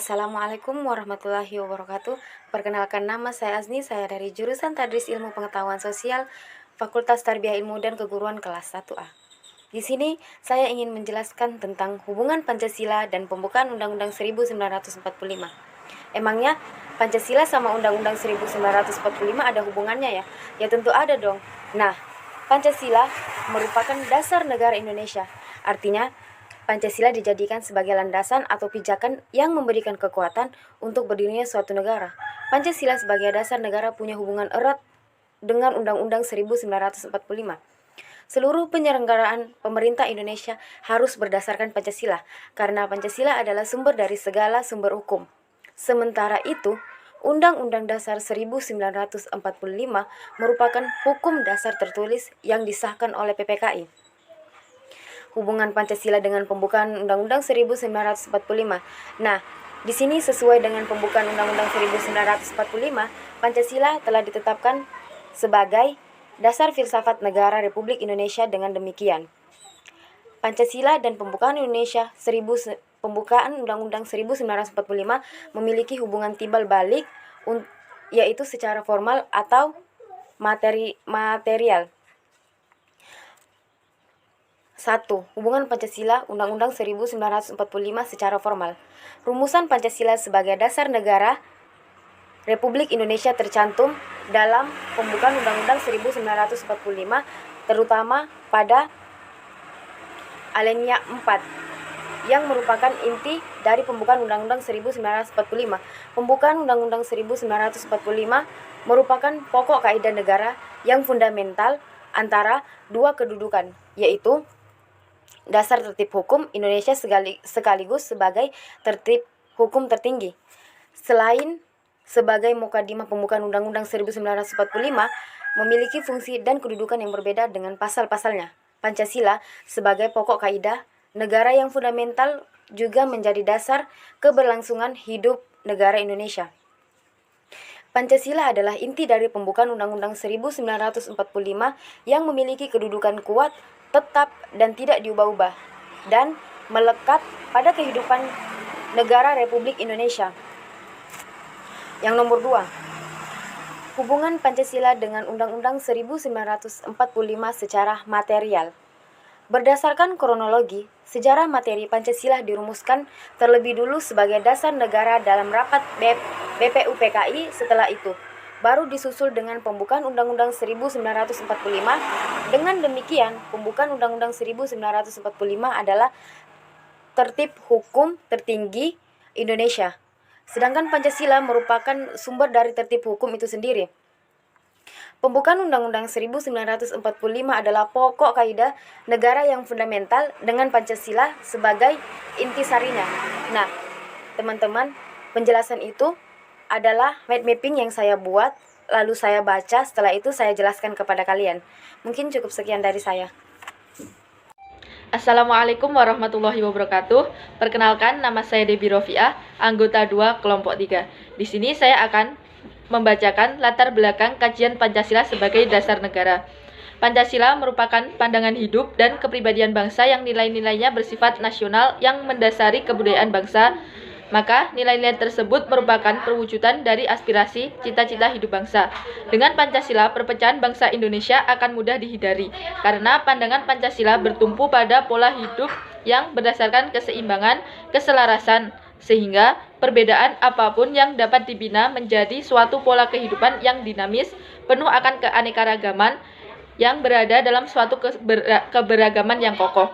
Assalamualaikum warahmatullahi wabarakatuh. Perkenalkan, nama saya Azni, saya dari jurusan Tadris Ilmu Pengetahuan Sosial, Fakultas Tarbiyah Ilmu dan Keguruan kelas 1A. Di sini saya ingin menjelaskan tentang hubungan Pancasila dan pembukaan Undang-Undang 1945. Emangnya Pancasila sama Undang-Undang 1945 ada hubungannya ya? Ya tentu ada dong. Nah, Pancasila merupakan dasar negara Indonesia. Artinya, Pancasila dijadikan sebagai landasan atau pijakan yang memberikan kekuatan untuk berdirinya suatu negara. Pancasila sebagai dasar negara punya hubungan erat dengan Undang-Undang 1945. Seluruh penyelenggaraan pemerintah Indonesia harus berdasarkan Pancasila, karena Pancasila adalah sumber dari segala sumber hukum. Sementara itu, Undang-Undang Dasar 1945 merupakan hukum dasar tertulis yang disahkan oleh PPKI. Hubungan Pancasila dengan pembukaan Undang-Undang 1945. Nah, di sini sesuai dengan pembukaan Undang-Undang 1945, Pancasila telah ditetapkan sebagai dasar filsafat negara Republik Indonesia. Dengan demikian, Pancasila dan pembukaan Undang-Undang 1945 memiliki hubungan timbal balik, yaitu secara formal atau material. 1. Hubungan Pancasila Undang-Undang 1945 secara formal. Rumusan Pancasila sebagai dasar negara Republik Indonesia tercantum dalam pembukaan Undang-Undang 1945, terutama pada alinea 4 yang merupakan inti dari pembukaan Undang-Undang 1945. Pembukaan Undang-Undang 1945 merupakan pokok kaidah negara yang fundamental antara dua kedudukan, yaitu dasar tertib hukum Indonesia sekaligus sebagai tertib hukum tertinggi. Selain sebagai mukadimah, pembukaan Undang-Undang 1945 memiliki fungsi dan kedudukan yang berbeda dengan pasal-pasalnya. Pancasila sebagai pokok kaidah negara yang fundamental juga menjadi dasar keberlangsungan hidup negara Indonesia. Pancasila adalah inti dari pembukaan Undang-Undang 1945 yang memiliki kedudukan kuat, tetap, dan tidak diubah-ubah, dan melekat pada kehidupan negara Republik Indonesia. Yang nomor 2, hubungan Pancasila dengan Undang-Undang 1945 secara material. Berdasarkan kronologi, sejarah materi Pancasila dirumuskan terlebih dulu sebagai dasar negara dalam rapat BPUPKI. Setelah itu, baru disusul dengan pembukaan Undang-Undang 1945. Dengan demikian, pembukaan Undang-Undang 1945 adalah tertib hukum tertinggi Indonesia. Sedangkan Pancasila merupakan sumber dari tertib hukum itu sendiri. Pembukaan Undang-Undang 1945 adalah pokok kaidah negara yang fundamental dengan Pancasila sebagai intisarinya. Nah, teman-teman, penjelasan itu adalah mind mapping yang saya buat, lalu saya baca, setelah itu saya jelaskan kepada kalian. Mungkin cukup sekian dari saya. Assalamualaikum warahmatullahi wabarakatuh. Perkenalkan, nama saya Debi Rofiah, anggota 2 kelompok 3. Di sini saya akan membacakan latar belakang kajian Pancasila sebagai dasar negara. Pancasila merupakan pandangan hidup dan kepribadian bangsa yang nilai-nilainya bersifat nasional yang mendasari kebudayaan bangsa. Maka nilai-nilai tersebut merupakan perwujudan dari aspirasi cita-cita hidup bangsa. Dengan Pancasila, perpecahan bangsa Indonesia akan mudah dihindari, karena pandangan Pancasila bertumpu pada pola hidup yang berdasarkan keseimbangan, keselarasan, sehingga perbedaan apapun yang dapat dibina menjadi suatu pola kehidupan yang dinamis, penuh akan keanekaragaman, yang berada dalam suatu keberagaman yang kokoh.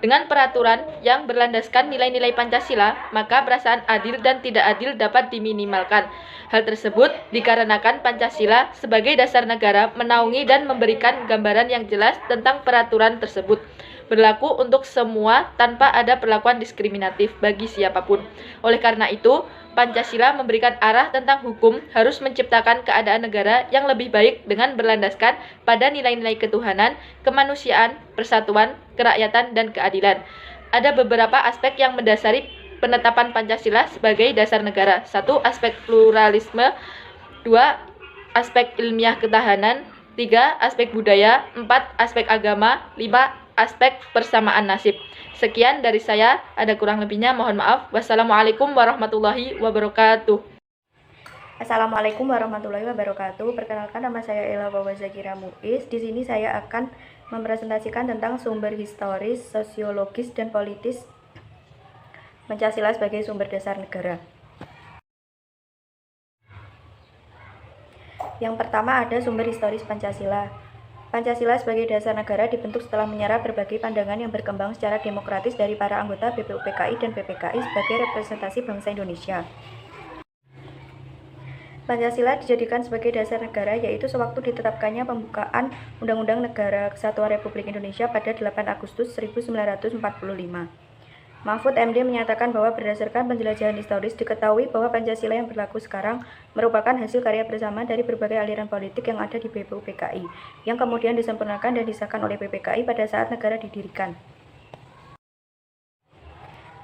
Dengan peraturan yang berlandaskan nilai-nilai Pancasila, maka perasaan adil dan tidak adil dapat diminimalkan. Hal tersebut dikarenakan Pancasila sebagai dasar negara menaungi dan memberikan gambaran yang jelas tentang peraturan tersebut, berlaku untuk semua tanpa ada perlakuan diskriminatif bagi siapapun. Oleh karena itu, Pancasila memberikan arah tentang hukum harus menciptakan keadaan negara yang lebih baik dengan berlandaskan pada nilai-nilai ketuhanan, kemanusiaan, persatuan, kerakyatan, dan keadilan. Ada beberapa aspek yang mendasari penetapan Pancasila sebagai dasar negara. 1. Aspek pluralisme. 2. Aspek ilmiah ketahanan. 3. Aspek budaya. 4. Aspek agama. 5. aspek persamaan nasib. Sekian dari saya, ada kurang lebihnya mohon maaf. Wassalamualaikum warahmatullahi wabarakatuh. Assalamualaikum warahmatullahi wabarakatuh. Perkenalkan, nama saya Ella Wawa Zakira Muiz. Di sini saya akan mempresentasikan tentang sumber historis, sosiologis, dan politis Pancasila sebagai sumber dasar negara. Yang pertama ada sumber historis Pancasila. Pancasila sebagai dasar negara dibentuk setelah menyerap berbagai pandangan yang berkembang secara demokratis dari para anggota BPUPKI dan PPKI sebagai representasi bangsa Indonesia. Pancasila dijadikan sebagai dasar negara yaitu sewaktu ditetapkannya pembukaan Undang-Undang Negara Kesatuan Republik Indonesia pada 8 Agustus 1945. Mahfud MD menyatakan bahwa berdasarkan penjelajahan historis diketahui bahwa Pancasila yang berlaku sekarang merupakan hasil karya bersama dari berbagai aliran politik yang ada di BPUPKI, yang kemudian disempurnakan dan disahkan oleh PPKI pada saat negara didirikan.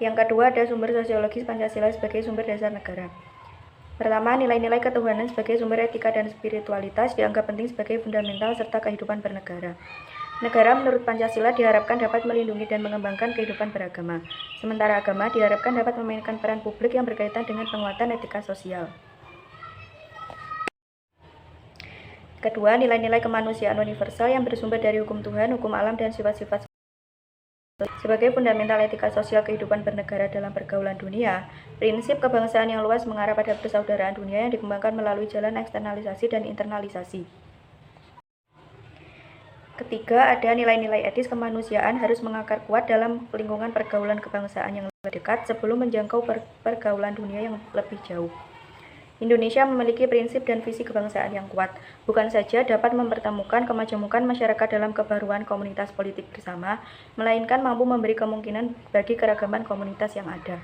Yang kedua ada sumber sosiologis Pancasila sebagai sumber dasar negara. Pertama, nilai-nilai ketuhanan sebagai sumber etika dan spiritualitas dianggap penting sebagai fundamental serta kehidupan bernegara. Negara menurut Pancasila diharapkan dapat melindungi dan mengembangkan kehidupan beragama, sementara agama diharapkan dapat memainkan peran publik yang berkaitan dengan penguatan etika sosial. Kedua, nilai-nilai kemanusiaan universal yang bersumber dari hukum Tuhan, hukum alam, dan sifat-sifat sebagai fundamental etika sosial kehidupan bernegara dalam pergaulan dunia. Prinsip kebangsaan yang luas mengarah pada persaudaraan dunia yang dikembangkan melalui jalan eksternalisasi dan internalisasi. Ketiga, ada nilai-nilai etis kemanusiaan harus mengakar kuat dalam lingkungan pergaulan kebangsaan yang lebih dekat sebelum menjangkau pergaulan dunia yang lebih jauh. Indonesia memiliki prinsip dan visi kebangsaan yang kuat, bukan saja dapat mempertemukan kemajemukan masyarakat dalam kebaruan komunitas politik bersama, melainkan mampu memberi kemungkinan bagi keragaman komunitas yang ada.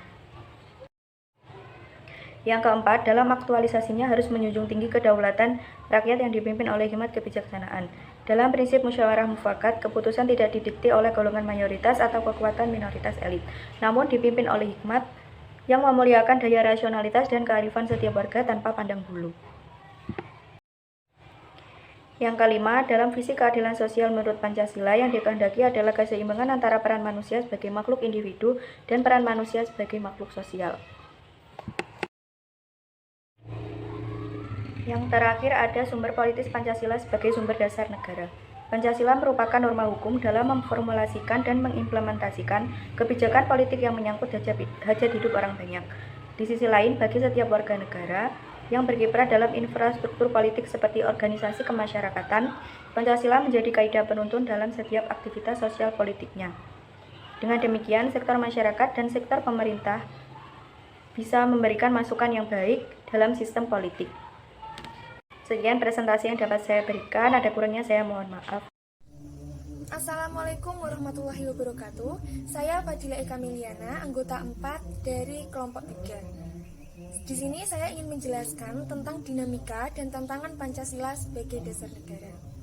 Yang keempat, dalam aktualisasinya harus menjunjung tinggi kedaulatan rakyat yang dipimpin oleh hikmat kebijaksanaan. Dalam prinsip musyawarah mufakat, keputusan tidak didikte oleh golongan mayoritas atau kekuatan minoritas elit, namun dipimpin oleh hikmat yang memuliakan daya rasionalitas dan kearifan setiap warga tanpa pandang bulu. Yang kelima, dalam visi keadilan sosial menurut Pancasila yang dikehendaki adalah keseimbangan antara peran manusia sebagai makhluk individu dan peran manusia sebagai makhluk sosial. Yang terakhir ada sumber politis Pancasila sebagai sumber dasar negara. Pancasila merupakan norma hukum dalam memformulasikan dan mengimplementasikan kebijakan politik yang menyangkut hajat hidup orang banyak. Di sisi lain, bagi setiap warga negara yang berkiprah dalam infrastruktur politik seperti organisasi kemasyarakatan, Pancasila menjadi kaidah penuntun dalam setiap aktivitas sosial politiknya. Dengan demikian, sektor masyarakat dan sektor pemerintah bisa memberikan masukan yang baik dalam sistem politik. Sekian presentasi yang dapat saya berikan, ada kurangnya saya mohon maaf. Assalamualaikum warahmatullahi wabarakatuh. Saya Fadila Eka Miliana, anggota 4 dari kelompok 3. Di sini saya ingin menjelaskan tentang dinamika dan tantangan Pancasila sebagai dasar negara.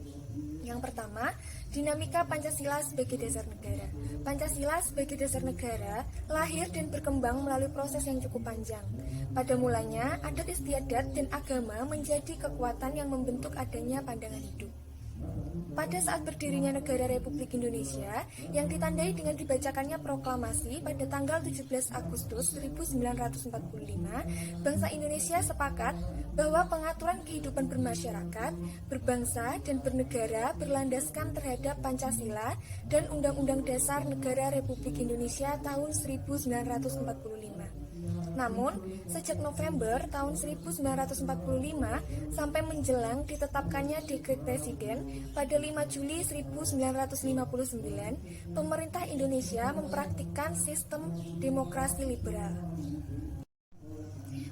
Yang pertama, dinamika Pancasila sebagai dasar negara. Pancasila sebagai dasar negara lahir dan berkembang melalui proses yang cukup panjang. Pada mulanya, adat istiadat dan agama menjadi kekuatan yang membentuk adanya pandangan hidup. Pada saat berdirinya negara Republik Indonesia, yang ditandai dengan dibacakannya proklamasi pada tanggal 17 Agustus 1945, bangsa Indonesia sepakat bahwa pengaturan kehidupan bermasyarakat, berbangsa, dan bernegara berlandaskan terhadap Pancasila dan Undang-Undang Dasar Negara Republik Indonesia tahun 1945. Namun, sejak November tahun 1945 sampai menjelang ditetapkannya dekret Presiden pada 5 Juli 1959, pemerintah Indonesia mempraktikkan sistem demokrasi liberal.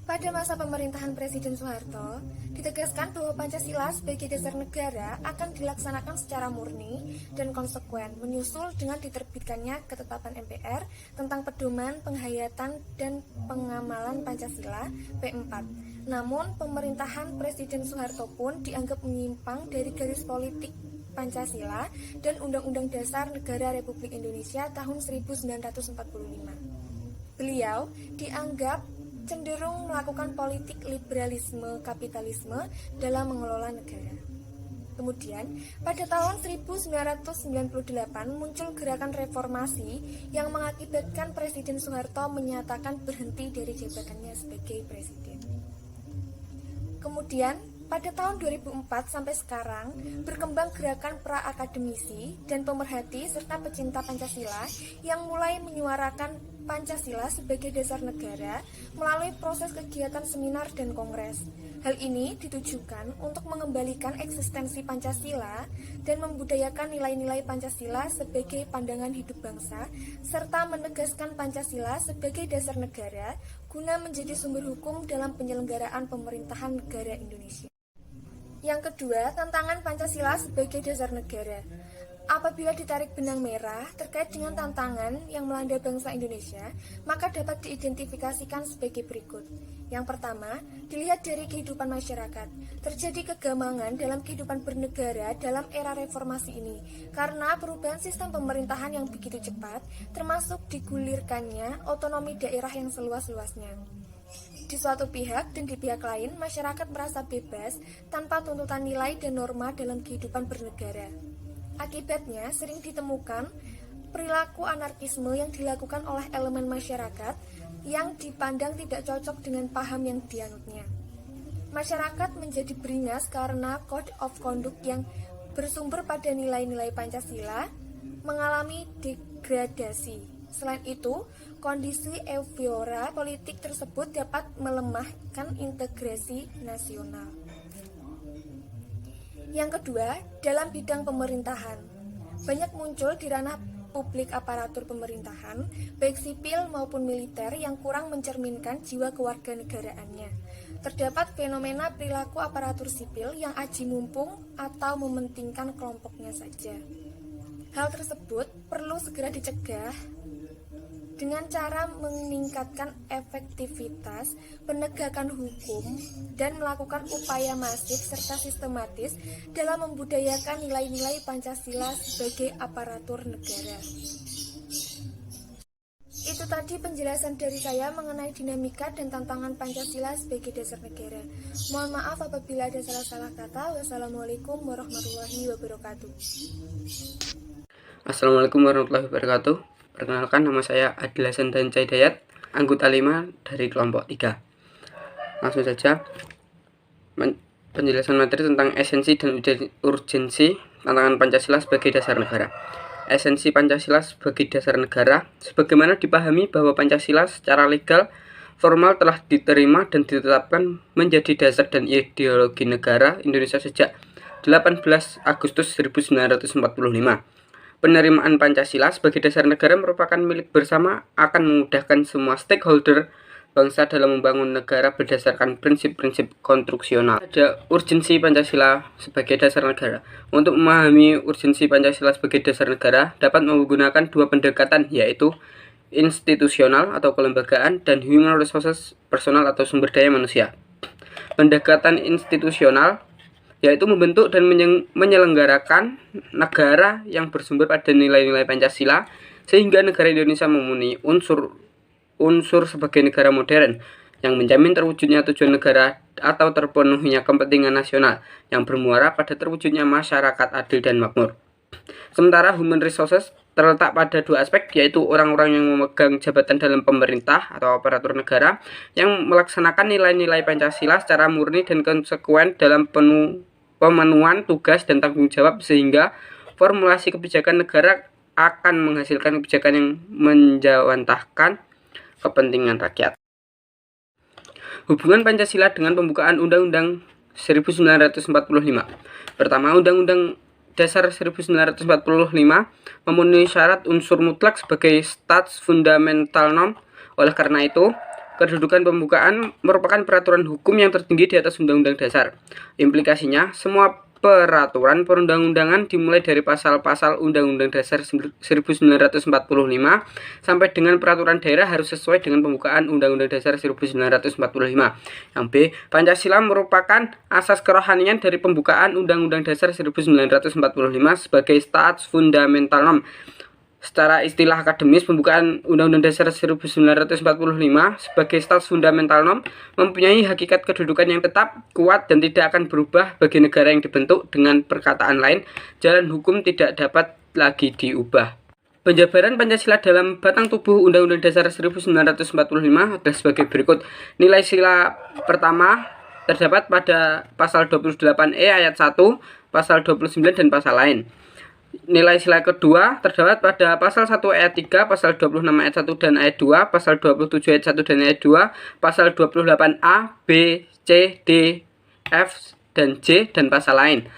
Pada masa pemerintahan Presiden Soeharto, ditegaskan bahwa Pancasila sebagai dasar negara akan dilaksanakan secara murni dan konsekuen, menyusul dengan diterbitkannya ketetapan MPR tentang pedoman penghayatan dan pengamalan Pancasila P4. Namun, pemerintahan Presiden Soeharto pun dianggap menyimpang dari garis politik Pancasila dan Undang-Undang Dasar Negara Republik Indonesia tahun 1945. Beliau dianggap cenderung melakukan politik liberalisme kapitalisme dalam mengelola negara. Kemudian, pada tahun 1998 muncul gerakan reformasi yang mengakibatkan Presiden Soeharto menyatakan berhenti dari jabatannya sebagai presiden. Kemudian, pada tahun 2004 sampai sekarang, berkembang gerakan pra-akademisi dan pemerhati serta pecinta Pancasila yang mulai menyuarakan Pancasila sebagai dasar negara melalui proses kegiatan seminar dan kongres. Hal ini ditujukan untuk mengembalikan eksistensi Pancasila dan membudayakan nilai-nilai Pancasila sebagai pandangan hidup bangsa, serta menegaskan Pancasila sebagai dasar negara guna menjadi sumber hukum dalam penyelenggaraan pemerintahan negara Indonesia. Yang kedua, tantangan Pancasila sebagai dasar negara. Apabila ditarik benang merah terkait dengan tantangan yang melanda bangsa Indonesia, maka dapat diidentifikasikan sebagai berikut. Yang pertama, dilihat dari kehidupan masyarakat. Terjadi kegamangan dalam kehidupan bernegara dalam era reformasi ini, karena perubahan sistem pemerintahan yang begitu cepat, termasuk digulirkannya otonomi daerah yang seluas-luasnya. Di suatu pihak dan di pihak lain, masyarakat merasa bebas tanpa tuntutan nilai dan norma dalam kehidupan bernegara. Akibatnya, sering ditemukan perilaku anarkisme yang dilakukan oleh elemen masyarakat yang dipandang tidak cocok dengan paham yang dianutnya. Masyarakat menjadi beringas karena code of conduct yang bersumber pada nilai-nilai Pancasila mengalami degradasi. Selain itu, kondisi euforia politik tersebut dapat melemahkan integrasi nasional. Yang kedua, dalam bidang pemerintahan, banyak muncul di ranah publik aparatur pemerintahan, baik sipil maupun militer yang kurang mencerminkan jiwa kewarganegaraannya. Terdapat fenomena perilaku aparatur sipil yang aji mumpung atau mementingkan kelompoknya saja. Hal tersebut perlu segera dicegah dengan cara meningkatkan efektivitas penegakan hukum dan melakukan upaya masif serta sistematis dalam membudayakan nilai-nilai Pancasila sebagai aparatur negara. Itu tadi penjelasan dari saya mengenai dinamika dan tantangan Pancasila sebagai dasar negara. Mohon maaf apabila ada salah-salah kata. Wassalamualaikum warahmatullahi wabarakatuh. Assalamualaikum warahmatullahi wabarakatuh. Perkenalkan, nama saya Adil Hasan Danca Hidayat, anggota 5 dari kelompok 3. Langsung saja, penjelasan materi tentang esensi dan urgensi tantangan Pancasila sebagai dasar negara. Esensi Pancasila sebagai dasar negara, sebagaimana dipahami bahwa Pancasila secara legal formal telah diterima dan ditetapkan menjadi dasar dan ideologi negara Indonesia sejak 18 Agustus 1945. Penerimaan Pancasila sebagai dasar negara merupakan milik bersama, akan memudahkan semua stakeholder bangsa dalam membangun negara berdasarkan prinsip-prinsip konstruksional. Ada urgensi Pancasila sebagai dasar negara. Untuk memahami urgensi Pancasila sebagai dasar negara, dapat menggunakan dua pendekatan, yaitu institusional atau kelembagaan dan human resources personal atau sumber daya manusia. Pendekatan institusional yaitu membentuk dan menyelenggarakan negara yang bersumber pada nilai-nilai Pancasila sehingga negara Indonesia memenuhi unsur sebagai negara modern yang menjamin terwujudnya tujuan negara atau terpenuhinya kepentingan nasional yang bermuara pada terwujudnya masyarakat adil dan makmur. Sementara human resources terletak pada dua aspek, yaitu orang-orang yang memegang jabatan dalam pemerintah atau aparatur negara yang melaksanakan nilai-nilai Pancasila secara murni dan konsekuen dalam pemenuhan tugas dan tanggung jawab, sehingga formulasi kebijakan negara akan menghasilkan kebijakan yang menjawantahkan kepentingan rakyat. Hubungan Pancasila dengan pembukaan Undang-Undang 1945. Pertama, Undang-Undang Dasar 1945 memenuhi syarat unsur mutlak sebagai stats fundamental norm. Oleh karena itu, kedudukan pembukaan merupakan peraturan hukum yang tertinggi di atas Undang-Undang Dasar. Implikasinya, semua peraturan perundang-undangan dimulai dari pasal-pasal Undang-Undang Dasar 1945 sampai dengan peraturan daerah harus sesuai dengan pembukaan Undang-Undang Dasar 1945. Yang B, Pancasila merupakan asas kerohanian dari pembukaan Undang-Undang Dasar 1945 sebagai stats fundamental norm. Secara istilah akademis, pembukaan Undang-Undang Dasar 1945 sebagai status fundamental norm mempunyai hakikat kedudukan yang tetap, kuat, dan tidak akan berubah bagi negara yang dibentuk. Dengan perkataan lain, jalan hukum tidak dapat lagi diubah. Penjabaran Pancasila dalam batang tubuh Undang-Undang Dasar 1945 adalah sebagai berikut. Nilai sila pertama terdapat pada pasal 28E ayat 1, pasal 29 dan pasal lain. Nilai sila kedua terdapat pada pasal 1 ayat 3, pasal 26 ayat 1 dan ayat 2, pasal 27 ayat 1 dan ayat 2, pasal 28A, B, C, D, F, dan J, dan pasal lain.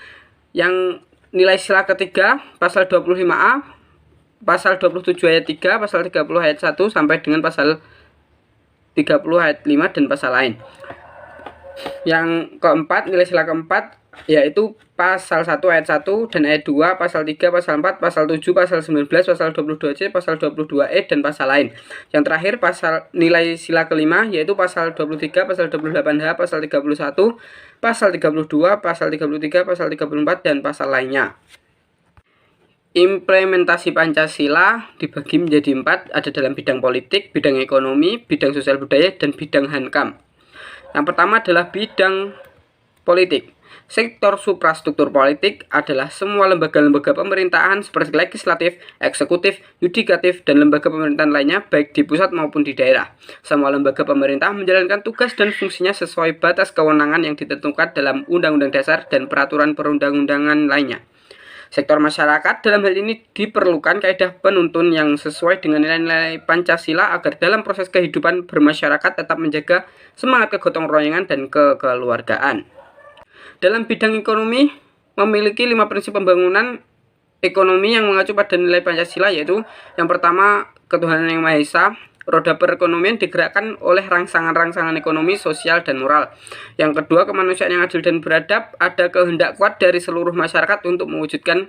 Yang nilai sila ketiga, pasal 25A, pasal 27 ayat 3, pasal 30 ayat 1, sampai dengan pasal 30 ayat 5, dan pasal lain. Yang keempat, nilai sila keempat, yaitu pasal 1 ayat 1 dan ayat 2, pasal 3, pasal 4, pasal 7, pasal 19, pasal 22C, pasal 22E, dan pasal lain. Yang terakhir, pasal nilai sila kelima, yaitu pasal 23, pasal 28H, pasal 31, pasal 32, pasal 33, pasal 34, dan pasal lainnya. Implementasi Pancasila dibagi menjadi 4, ada dalam bidang politik, bidang ekonomi, bidang sosial budaya, dan bidang hankam. Yang pertama adalah bidang politik. Sektor suprastruktur politik adalah semua lembaga-lembaga pemerintahan seperti legislatif, eksekutif, yudikatif, dan lembaga pemerintahan lainnya baik di pusat maupun di daerah. Semua lembaga pemerintah menjalankan tugas dan fungsinya sesuai batas kewenangan yang ditentukan dalam Undang-Undang Dasar dan peraturan perundang-undangan lainnya. Sektor masyarakat dalam hal ini diperlukan kaidah penuntun yang sesuai dengan nilai-nilai Pancasila agar dalam proses kehidupan bermasyarakat tetap menjaga semangat kegotong royongan dan kekeluargaan. Dalam bidang ekonomi, memiliki 5 prinsip pembangunan ekonomi yang mengacu pada nilai Pancasila, yaitu yang pertama, ketuhanan yang Maha Esa. Roda perekonomian digerakkan oleh rangsangan-rangsangan ekonomi, sosial, dan moral. Yang kedua, kemanusiaan yang adil dan beradab. Ada kehendak kuat dari seluruh masyarakat untuk mewujudkan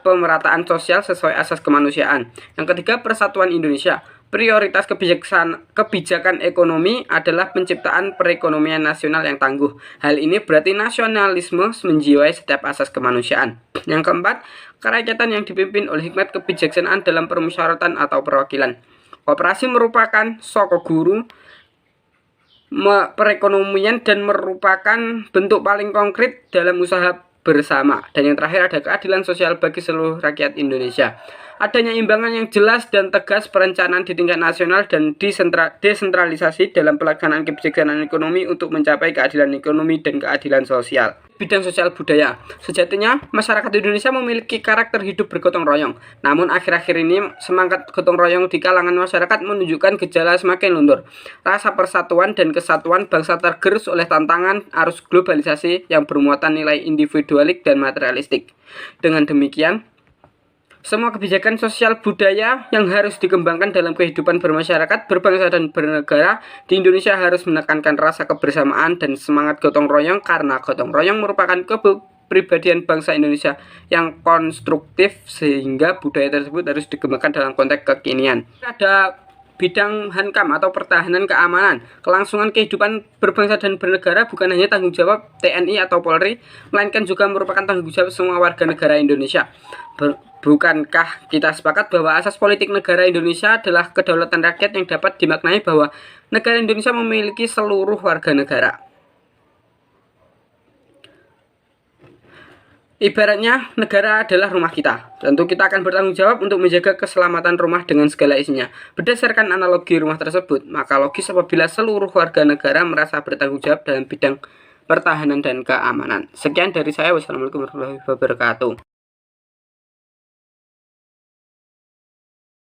pemerataan sosial sesuai asas kemanusiaan. Yang ketiga, persatuan Indonesia. Prioritas kebijakan ekonomi adalah penciptaan perekonomian nasional yang tangguh. Hal ini berarti nasionalisme menjiwai setiap asas kemanusiaan. Yang keempat, kerakyatan yang dipimpin oleh hikmat kebijaksanaan dalam permusyawaratan atau perwakilan. Koperasi merupakan soko guru perekonomian dan merupakan bentuk paling konkret dalam usaha bersama. Dan yang terakhir ada keadilan sosial bagi seluruh rakyat Indonesia. Adanya imbangan yang jelas dan tegas perencanaan di tingkat nasional dan desentralisasi dalam pelaksanaan kebijaksanaan ekonomi untuk mencapai keadilan ekonomi dan keadilan sosial. Bidang sosial budaya. Sejatinya, masyarakat Indonesia memiliki karakter hidup bergotong royong. Namun akhir-akhir ini semangat gotong royong di kalangan masyarakat menunjukkan gejala semakin luntur. Rasa persatuan dan kesatuan bangsa tergerus oleh tantangan arus globalisasi yang bermuatan nilai individualik dan materialistik. Dengan demikian, semua kebijakan sosial budaya yang harus dikembangkan dalam kehidupan bermasyarakat, berbangsa, dan bernegara di Indonesia harus menekankan rasa kebersamaan dan semangat gotong royong, karena gotong royong merupakan kepribadian bangsa Indonesia yang konstruktif, sehingga budaya tersebut harus dikembangkan dalam konteks kekinian. Ada bidang hankam atau pertahanan keamanan. Kelangsungan kehidupan berbangsa dan bernegara bukan hanya tanggung jawab TNI atau Polri, melainkan juga merupakan tanggung jawab semua warga negara Indonesia. Bukankah kita sepakat bahwa asas politik negara Indonesia adalah kedaulatan rakyat yang dapat dimaknai bahwa negara Indonesia memiliki seluruh warga negara? Ibaratnya, negara adalah rumah kita. Tentu kita akan bertanggung jawab untuk menjaga keselamatan rumah dengan segala isinya. Berdasarkan analogi rumah tersebut, maka logis apabila seluruh warga negara merasa bertanggung jawab dalam bidang pertahanan dan keamanan. Sekian dari saya. Wassalamualaikum warahmatullahi wabarakatuh.